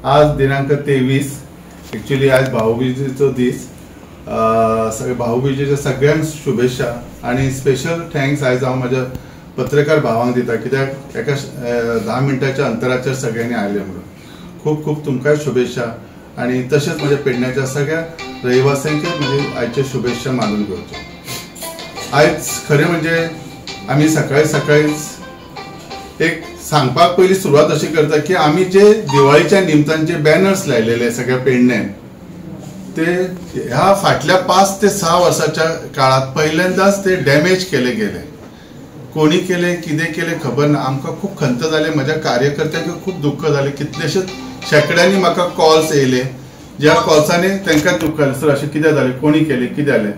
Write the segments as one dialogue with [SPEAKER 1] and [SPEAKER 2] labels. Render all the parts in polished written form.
[SPEAKER 1] आज दिनांक 23 ॲक्च्युली आज भाऊबीजेचो दीस. सगळे भाऊबीजेच्या सगळ्यांक शुभेच्छा आणि स्पेशल थँक्स आयज हांव म्हज्या पत्रकार भावांक दिता, कित्याक एका 10 मिनटाच्या अंतराचेर सगळ्यांनी आयले म्हणून खूप खूप तुमकांय शुभेच्छा आणि तशेंच म्हज्या पेडण्याच्या सगळ्या रहिवाशांचे म्हणजे आयचे शुभेच्छा मानून घेवच्यो. आयज खरें म्हणजे आमी सकाळीच एक सांगपाक पयलीं सुरवात अशी करता की आमी जे दिवाळीच्या निमतान जे बॅनर्स लायलेले सगळ्या पेडण्यान ते ह्या फाटल्या 5 ते 6 वर्साच्या काळात पहिल्यांदाच ते डॅमेज केले गेले. कोणी केले कितें केले खबर ना. आमकां खूप खंत जाले, म्हज्या कार्यकर्त्यांक खूप दुःख जाले. कितलेशेच शेकड्यांनी म्हाका कॉल्स येयले, ज्या कॉल्सांनी तांकां दुःख जालें सर अशें कितें जालें, कोणी केलें, कितें जालें.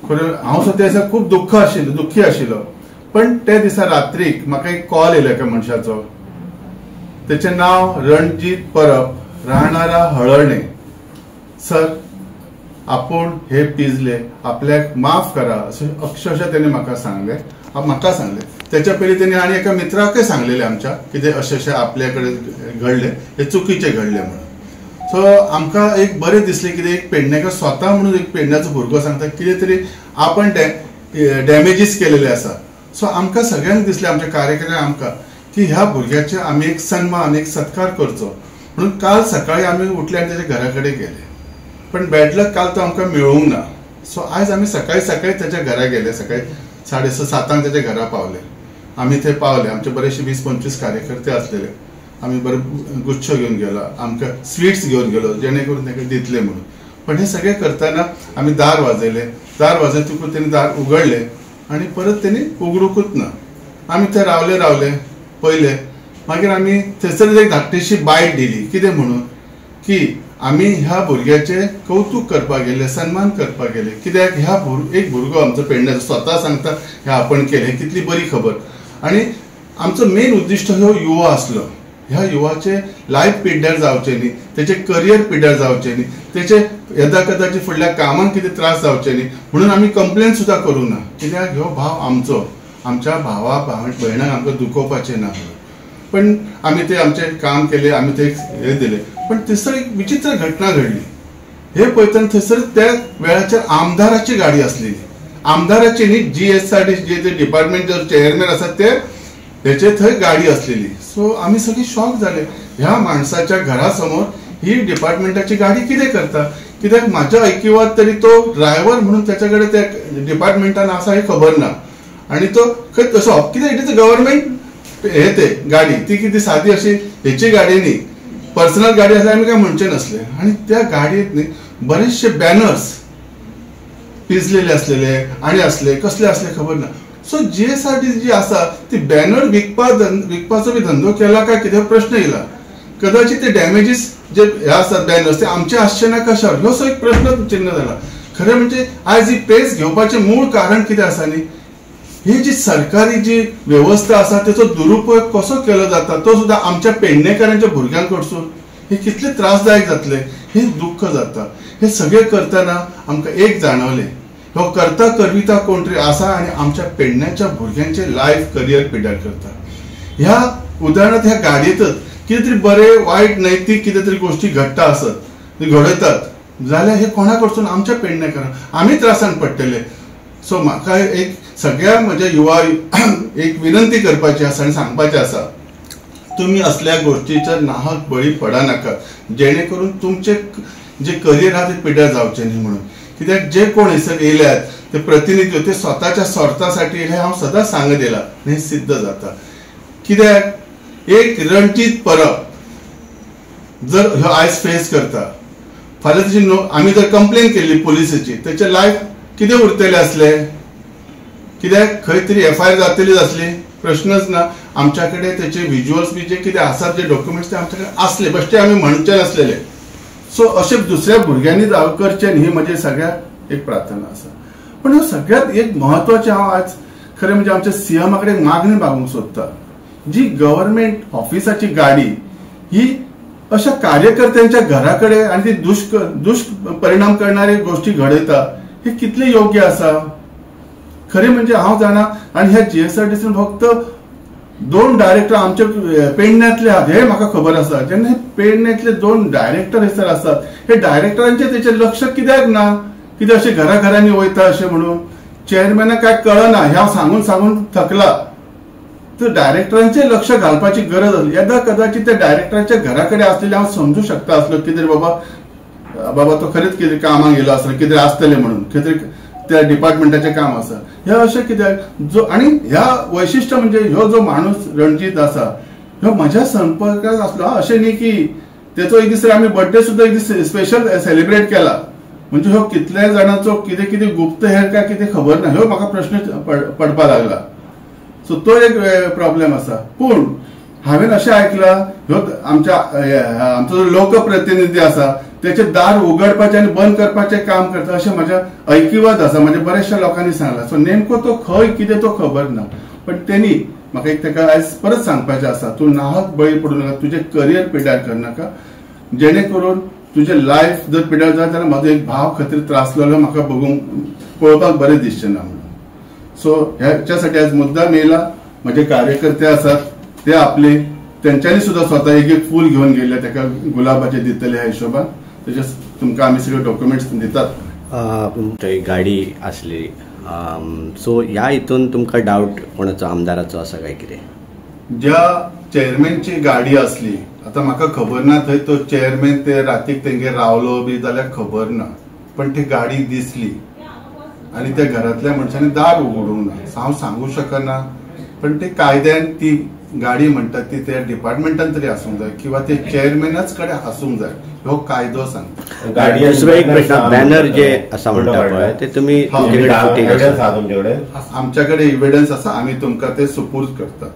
[SPEAKER 1] खरें हांव सुद्दां त्या दिसा खूप दुःखी आशिल्लो. पण त्या दिसा रात्रीक म्हाका एक कॉल येयलो एका मनशाचो. तेचें नांव रणजीत परब, राहणारा हळर्णे. सर आपूण हे पिजले, आपल्याक माफ करा अशें अक्षरशः तेणें म्हाका सांगलें. त्याच्या पयलीं तेणी आनी एका मित्राकय सांगलेलें आमच्या कितें अशें आपल्या कडेन घडलें, हे चुकीचें घडलें म्हणून. सो आमकां एक बरें दिसलें कितें एक पेडणेकार स्वता म्हणून एक पेडण्याचो भुरगो सांगता कितें तरी आपण डॅमेजीस केलेले आसा. सो आमकां सगळ्यांक दिसलें, आमच्या कार्यकर्त्यांक आमकां की ह्या भुरग्याचे आमी एक सन्मान एक सत्कार करचो म्हणून काल सकाळी आमी उठले आनी तेच्या घरा कडेन गेले. पण बॅडलक काल तो आमकां मेळूंक ना. सो आयज आमी सकाळी तेच्या घरा गेले. सकाळी 6:30 तेच्या घरा पावले. आमी थंय पावले. आमचे बरेचशे 20-25 कार्यकर्ते आसलेले. आमी बरें गुच्छ घेवन गेलो, आमकां स्वीट्स घेवन गेलो जेणे करून तांकां दितले म्हणून. पण हे सगळें करतना आमी दार वाजयलें. दार वाजयतकूच तेणी दार उगडलें आनी परत तेणी उगडूंकूच ना. आमी थंय रावले पयले. मागीर आमी थंयसर एक धाकटीशी बायट दिली. कितें म्हणून की आमी ह्या भुरग्याचे कौतुक करपाक गेले, सन्मान करपाक गेले. कित्याक एक भुरगो आमचो पेडण्याचो स्वता सांगता हे आपण केलें, कितली बरी खबर. आनी आमचो मेन उद्दिश्ट ह्यो युवा आसलो. ह्या युवाचे लायफ पिड्ड्यार जावचें न्ही, तेचे करियर पिड्ड्यार जावचें न्ही, तेचे येदा कदाची फुडल्या कामाक कितें त्रास जावचे न्ही म्हणून आमी कंप्लेन सुद्दां करूं ना. कित्याक ह्यो भाव आमचो, आमच्या भयणाक आमकां दुखोवपाचें ना. पण आमी ते आमचें काम केलें, आमी ते हे दिले. पण थंयसर एक विचित्र घटना घडली. हे पळयतना थंयसर त्या वेळाचेर आमदाराची गाडी आसली. आमदाराची न्ही, GSRTC जे डिपार्टमेंट चेअरमॅन आसात तेचे थंय गाडी आसलेली. सो आमी सगळी शॉक जाले. ह्या माणसाच्या घरा समोर ही डिपार्टमेंटाची गाडी कितें करता. कित्याक म्हाज्या ऐकिवात तरी तो ड्रायव्हर म्हणून त्याच्या कडेन त्या डिपार्टमेंटान आसा हे खबर ना. आणि तो खंय तसो कित्याक इट इज गव्हर्नमेंट हे ते गाडी, ती कितें सादी अशी हेची गाडी न्ही, पर्सनल गाडी आसल्यार आमी काय म्हणचे नासले. आणि त्या गाडयेंत न्ही बरेचशे बॅनर्स पिजलेले आसलेले आनी असले कसले असले खबर ना. सो GSRTC जी आसा ती बॅनर विकपाचो बी धंदो केला काय कितें प्रश्न येयला. कदाचित ते डॅमेजीस जे हे आसात बॅनर्स ते आमचे आसचे ना कशावर, ह्यो सो एक प्रश्न चिन्ह जाला. खरें म्हणजे आयज ही प्रेस घेवपाचें मूळ कारण कितें आसा न्ही, ही जी सरकारी जी व्यवस्था आसा तेचो दुरुपयोग कसो केलो जाता तो सुद्दां आमच्या पेडणेकारांच्या भुरग्यां कडसून हे कितले त्रासदायक जातले हे दुःख जाता. हे सगळें करतना आमकां एक जाणवलें, हो करता करविता कोण तरी आसा आनी आमच्या पेडण्याच्या भुरग्यांचे लायफ करियर पिड्ड्यार करता. ह्या उदाहरणांत ह्या गाडयेंतच कितें तरी बरें वायट नैतीक कितें तरी गोश्टी घडटा आसत, घडयतात जाल्यार हे कोणा कडसून आमच्या पेडणेकारांक आमी त्रासान पडटले. सो म्हाका एक सगळ्या म्हज्या युवा एक विनंती करपाची आसा आनी सांगपाचें आसा, तुमी असल्या गोश्टीचेर नाहक बळी पडा नाकात जेणे करून तुमचे जे करियर आहा ते पिड्ड्यार जावचें न्ही म्हणून. कित्याक जे कोण हैसर येयल्यात ते प्रतिनिधी ते स्वताच्या स्वार्थासाठी येयले हांव सदांच सांगत येयला आनी हे सिद्ध जाता. कित्याक एक रणजीत परब जर ह्यो आयज फेस करता, फाल्यां तेची आमी जर कंप्लेन केल्ली पुलिसाची, तेचे लायफ कितें उरतले आसले. कित्याक खंय तरी FIR जातलीच आसली, प्रश्नच ना. आमच्या कडेन तेचे विज्युअल्स बी जे कितें आसात जे डॉक्युमेंट्स ते आमच्या कडेन आसले, बेश्टे आमी म्हणचे नासलेले. सो अशें दुसऱ्या भुरग्यांनी करचें न्ही ही म्हजी सगळ्यात एक प्रार्थना आसा. पण सगळ्यात एक म्हत्वाचें हांव आज खरें म्हणजे आमच्या CM कडेन मागणी मागूंक सोदता. जी गव्हर्नमेंट ऑफिसाची गाडी ही अशा कार्यकर्त्यांच्या घरा कडेन आनी ती दुष्परिणाम करणारी गोष्टी घडयता हे कितले योग्य आसा. खरें म्हणजे हांव जाणा. आनी ह्या GSRTCन फक्त 2 डायरेक्टर आमच्या पेडण्यातले आहात हे म्हाका खबर आसा. जेन्ना हे पेडण्यातले 2 डायरेक्टर हैसर असतात हे डायरेक्टरांचे तेचे लक्ष कित्याक ना, कितें अशें घराघरांनी वयता अशें म्हणून चेअरमॅनाक काय कळना, ह्या सांगून सांगून थकला. तर डायरेक्टरांचे लक्ष घालपाची गरज आसली. येदा कदाचित त्या डायरेक्टरांच्या घराकडे असलेले हांव समजू शकता आसलो कितें बाबा तो खरेंच कितें कामाक येयलो आसलो, कितें आसतलें म्हणून, कितें त्या डिपार्टमेंटाचें काम आसा हे अशें कित्याक जो. आनी ह्या वैशिष्ट्य म्हणजे ह्यो जो माणूस रणजीत आसा ह्यो म्हज्या संपर्कांत आसलो. अशें न्ही की तेचो एक दीस आमी बर्थडे सुद्दां एक दीस स्पेशल सेलिब्रेट केला. म्हणजे ह्यो कितल्या जाणांचो कितें कितें गुप्त हेर काय कितें खबर ना, ह्यो म्हाका प्रश्न पडपा लागला. सो तो एक प्रॉब्लेम आसा. पूण हांवें अशें आयकलां ह्यो आमचो जो लोकप्रतिनिधी आसा त्याचे दार उगडपाचे आणि बंद करपाचे काम करता अशें म्हज्या ऐकिवात आसा. म्हणजे बऱ्याचशा लोकांनी सांगला. सो नेमको तो खंय कितें तो खबर ना. पण तेणी म्हाका एक ताका आयज परत सांगपाचें आसा तूं नाहक बळी पडूं नाका, तुजें करियर पिड्यार करनाका, जेणे करून तुजें लायफ जर पिड्यार जाता जाल्यार म्हजो एक भाव खंय तरी त्रासलेलो म्हाका पळोवपाक बरें दिसचें ना म्हणून. सो ह्याच्यासाठी आज मुद्दाम येयला. म्हजे कार्यकर्ते आसात ते आपले तेंच्यांनी सुद्धा स्वता एक फूल घेवन गेले ताका गुलाबाचे दितले ह्या हिशोबान. तशेंच तुमकां आमी सगळे डॉक्युमेंट्स दितात.
[SPEAKER 2] गाडी आसली सो ह्या हितून तुमकां डावट कोणाचो आमदाराचो आसा काय कितें?
[SPEAKER 1] ज्या चेअरमॅनची गाडी असली, आता म्हाका खबर ना थंय तो चेअरमॅन ते रातीक तेंगे रावलो बी जाल्यार खबर ना, पण ती गाडी दिसली आणि त्या घरातल्या मनशांनी दार उगडूंक ना. हांव सांगू शकना, पण ते कायद्यान ती गाडी म्हणटात ती त्या डिपार्टमेंटान तरी आसूंक जाय किंवा ते चेअरमॅनाच कडेन आसूंक जाय ह्यो कायदो सांगता.
[SPEAKER 2] दुसरो एक प्रश्न, बॅनर जे आसा म्हणटा पळय ते तुमी
[SPEAKER 1] आमच्याकडे एव्हिडन्स आसा, आमी तुमकां ते सुपूर्द करतात.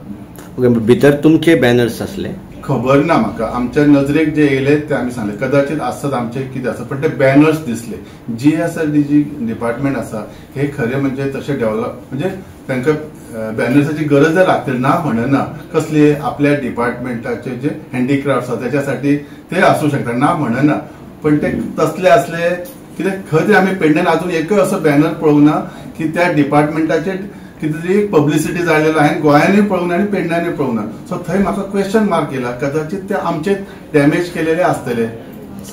[SPEAKER 2] भितर तुमचे बॅनर्स असले
[SPEAKER 1] खबर ना म्हाका. आमच्या नजरेक जे येयले ते आमी सांगले कदाचित आसत आमचे कितें आसा, पण ते बॅनर्स दिसले. जीएसआरडी जी डिपार्टमेंट आसा हे खरे म्हणजे तशे डेव्हलप म्हणजे तांकां बॅनर्साची गरज लागतली ना म्हणना. कसले आपल्या डिपार्टमेंटाचे जे हँडीक्राफ्ट आसा त्याच्यासाठी ते आसूं शकता ना म्हणना, पण ते तसले असले कितें खंय तरी आमी पेडण्यान अजून एकय असो बॅनर पळोवंक ना की त्या डिपार्टमेंटाचे कितें तरी पब्लिसिटी जाल्लेलो हांवें गोंयांनी पळोवंक ना आनी पेडण्यानी पळोवंक ना. सो थंय म्हाका क्वेश्चन मार्क केला, कदाचित ते आमचे डॅमेज केलेले आसतले.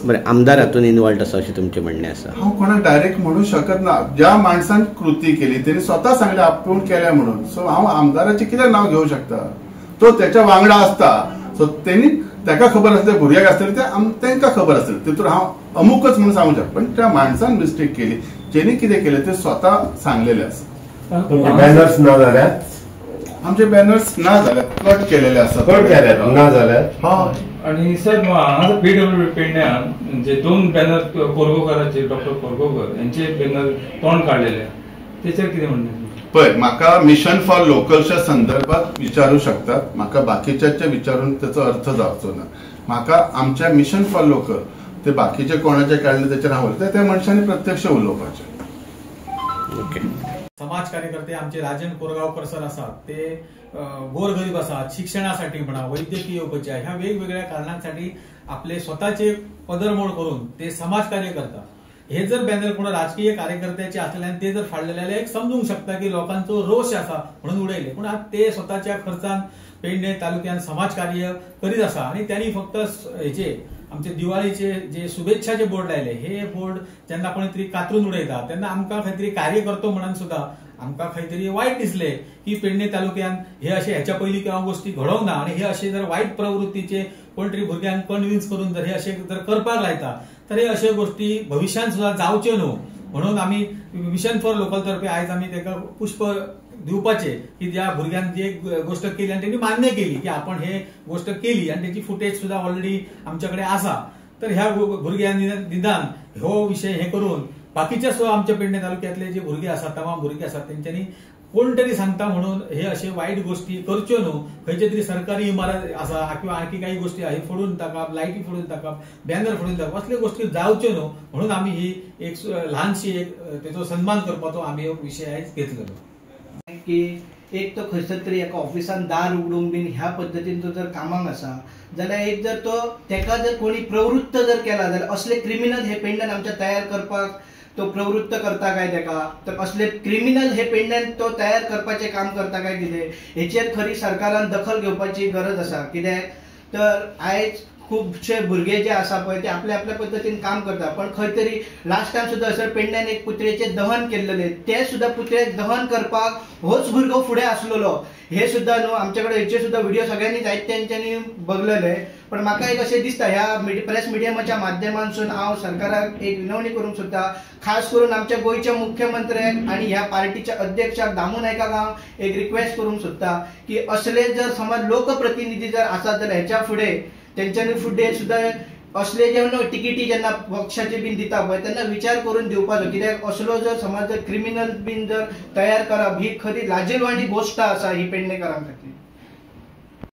[SPEAKER 2] बरें, आमदार हातून इन्वॉल्ड आसा अशें तुमचें म्हणणें आसा?
[SPEAKER 1] हांव कोणाक डायरेक्ट म्हणू शकत ना. ज्या माणसान कृती केली त्यांनी स्वता सांगले आपूण केल्या म्हणून. सो हांव आमदाराचें कितें नांव घेवं शकता? तो त्याच्या वांगडा आसता. सो तेणी ताका खबर आसले, भुरग्याक आसतले तांकां खबर आसतले, तितून हांव अमुकच म्हणून सांगू शकता. पण त्या माणसान मिस्टेक केली, जेणी कितें केलें ते स्वता सांगलेले आसा.
[SPEAKER 3] बॅनर्स ना जाल्यार
[SPEAKER 1] आमचे बॅनर्स ना जाल्यार कट केलेले आसा.
[SPEAKER 3] कट केल्यात ना जाल्यार
[SPEAKER 1] हय.
[SPEAKER 4] आणि सर हांगा पीडब्ल्यू पेडण्यान जे 2 बॅनर कोरगोकरांचे डॉक्टर कोरगोकर यांचे बॅनर तोंड काढलेले त्याच्यावर कितें म्हणणें?
[SPEAKER 1] पळय, म्हाका मिशन फॉर लोकलच्या संदर्भात विचारू शकतात. म्हाका बाकीच्याचे विचारून त्याचो अर्थ जावचो ना. म्हाका आमच्या मिशन फॉर लोकल ते बाकीचे कोणाचे काढले त्याचेर हांव उलयता, त्या मनशांनी प्रत्यक्ष उलोवपाचें.
[SPEAKER 2] ओके.
[SPEAKER 5] समाज कार्यकर्ते आमचे राजन कोरगावकर सर असतात, ते गोरगरीब असतात, शिक्षणासाठी म्हणा, वैद्यकीय उपचार ह्या वेगवेगळ्या कारणांसाठी आपले स्वतःचे पदरमोड करून ते समाजकार्य करतात. हे जर बॅनर कोण राजकीय कार्यकर्त्याचे असल्याने ते जर फाडलेले एक समजूंक शकता की लोकांचो रोष असा म्हणून उडयले, पण आज ते स्वतःच्या खर्चान पेडणे तालुक्यात समाजकार्य करीत असा. आणि त्यांनी फक्त हेचे आमचे दिवाळीचे जे शुभेच्छाचे बोर्ड लायले, हे बोर्ड जेन्ना कोणी तरी कातरून उडयता तेन्ना आमकां खंय तरी कार्य करतो म्हणून सुद्धा आमकां खंय तरी वायट दिसले की पेडणे तालुक्यात हे असे ह्याच्या पयलीं केव्हा गोष्टी घडोवंक ना. आणि हे असे जर वाईट प्रवृत्तीचे कोण तरी भुरग्यांक कन्विन्स करून जर हे असे जर करपाक लायता तर हे अशा गोष्टी भविष्यात सुद्धा जावच्यो न्हू म्हणून आम्ही मिशन फॉर लोकल तर्फे आयज आम्ही ताका पुष्प दिवपाचे की ज्या भुरग्यांनी जी गोष्ट केली आणि त्यांनी मान्य केली की आपण हे गोष्ट केली आणि त्याची फुटेज सुद्धा ऑलरेडी आमच्याकडे आसा. तर ह्या भुरग्यांनी निदान हो विषय हे करून बाकीच्या सुद्धा आमच्या पेडणे तालुक्यातले जे भुरगे असतात, तमाम भुरगे असतात, त्यांच्यानी कोण तरी सांगता म्हणून हे असे वाईट गोष्टी करच्यो न्हू. खंयचे तरी सरकारी इमारत आसा किंवा आणखी काही गोष्टी आहे फोडून टाकप, लायटी फोडून टाकप, बॅनर फोडून टाकप, असले गोष्टी जावच्यो न्हू म्हणून आम्ही ही एक लहानशी एक त्याचो सन्मान करपाचो आम्ही विषय आयज घेतलेलो.
[SPEAKER 6] की एक तो खंयसर तरी एका ऑफिसान दार उगडूंक बीन ह्या पद्दतीन तो जर कामाक आसा जाल्यार एक जर तो तेका जर कोणी प्रवृत्त जर केला जाल्यार असले क्रिमिनल हे पेडण्यान आमच्या तयार करपाक तो प्रवृत्त करता काय ताका, तर असले क्रिमिनल हे पेडण्यान तो तयार करपाचे काम करता काय कितें हेचेर खरी सरकारान दखल घेवपाची गरज आसा. कित्याक तर आयज खूबशे भुरगे जे आसा पळय ते आपल्या आपल्या पद्दतीन काम करता, पण खंय तरी लास्ट टायम सुद्दां असर पेडण्यान एक पुतळेचे दहन केल्लेले, ते सुद्दां पुतळे दहन करपाक होच भुरगो फुडें आसलेलो हे सुद्दां न्हू आमचे कडेन हेचे सुद्दां व्हिडिओ सगळ्यांनी जायत्यांच्यांनी बघलेले. पण म्हाका एक अशें दिसता ह्या प्रेस मिडियमाच्या माध्यमांतसून हांव सरकाराक एक विनवणी करूंक सोदता, खास करून आमच्या गोंयच्या मुख्यमंत्र्याक आणि ह्या पार्टीच्या अध्यक्षाक दामू नायकाक हांव एक रिक्वेस्ट करूंक सोदता की असले जर समज लोकप्रतिनिधी जर आसात जाल्यार हेच्या फुडें तेंच्यांनी फुडें सुद्दां असले जे तिकिटी जेन्ना पक्षाचे बीन दिता पळय तेन्ना विचार करून दिवपाचो. कित्याक असलो जर समज जर क्रिमिनल बीन जर तयार करप ही खरी लाजीरवाणी गोष्ट आसा ही पेडणेकरां खातीर.